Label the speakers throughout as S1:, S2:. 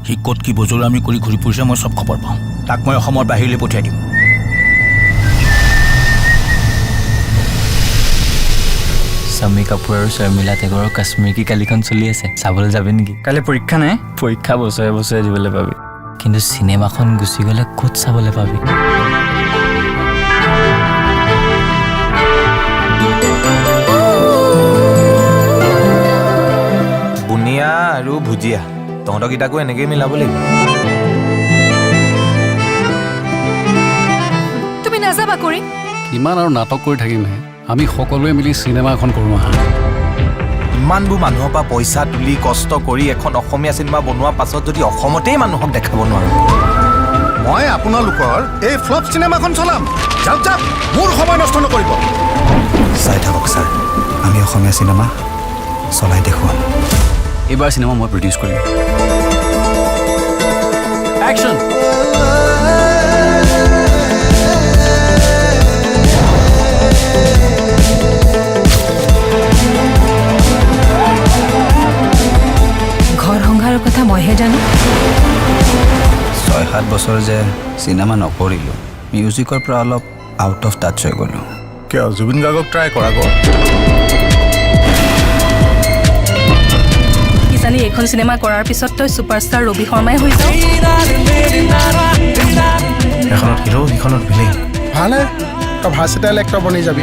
S1: সি ক'ত কি বজলামি কৰি ঘূৰি ফুৰিছে মই চব খবৰ পাওঁ তাক মই অসমৰ বাহিৰলৈ পঠিয়াই দিম
S2: শম্মী কাপুৰ আৰু শৰ্মিলা টেগৰৰ কাশ্মীৰ কি কালিখন চলি আছে চাবলৈ যাবি নেকি
S3: কাইলৈ পৰীক্ষা নাই
S2: পৰীক্ষা বছৰে বছৰে দিবলৈ পাবি কিন্তু চিনেমাখন গুচি গ'লে ক'ত চাবলৈ পাবি
S4: বুনিয়া আৰু ভুজিয়া তহঁতকেইটাকো এনেকেই মিলাব লাগিব
S5: তুমি নাযাবা কৰি
S6: কিমান আৰু নাটক কৰি থাকিমহে আমি সকলোৱে মিলি চিনেমা এখন কৰোঁ আহা
S4: ইমানবোৰ মানুহৰ পৰা পইচা তুলি কষ্ট কৰি এখন অসমীয়া চিনেমা বনোৱাৰ পাছত যদি অসমতেই মানুহক দেখাব নোৱাৰো
S7: মই আপোনালোকৰ এই ফ্লপ চিনেমাখন চলাম যাওক যাওক মোৰ সময় নষ্ট নকৰিব
S8: চাই থাকক ছাৰ আমি অসমীয়া চিনেমা চলাই দেখুৱাম
S6: এইবাৰ চিনেমা মই প্ৰডিউচ কৰিম একশ্যন
S5: ঘৰ সংসাৰৰ কথা মইহে জানো
S8: 6-7 বছৰ যে চিনেমা নকৰিলোঁ মিউজিকৰ পৰা অলপ আউট অফ টাচ হৈ গ'লোঁ
S7: কিয় জুবিন গাৰ্গক ট্ৰাই কৰা গ'ল
S5: কিজানি এইখন চিনেমা কৰাৰ পিছত তই ছুপাৰষ্টাৰ ৰবি শৰ্মাই হৈ যাও
S7: এখনত হিৰো সিখনত ভিলেই ভালে তই ভাৰ্চেটাইল এক্টৰ বনি যাবি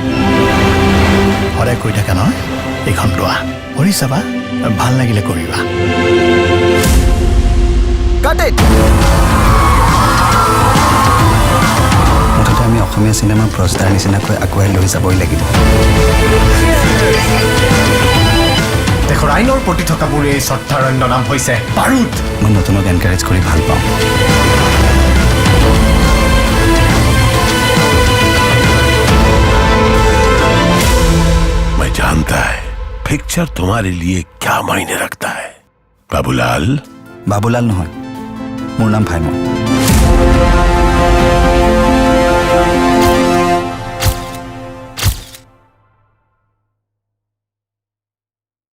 S7: সদায় কৈ থাকে নহয় এইখন লোৱা কৰি চাবা ভাল লাগিলে কৰিবা
S8: মুঠতে আমি অসমীয়া চিনেমা প্ৰস্তাৰ নিচিনাকৈ আগুৱাই লৈ যাবই লাগিব
S7: দেশৰ আইনৰ প্ৰতি থকাবোৰ এই শ্ৰদ্ধাৰণ্য নাম হৈছে বাৰুদ
S8: মই নতুনক এনকাৰেজ কৰি ভাল পাওঁ
S9: मैं जानता है पिक्चर तुम्हारे लिए क्या मायने रखता है बाबूलाल
S8: বাবুলাল নহয় মোৰ নাম ভাইমন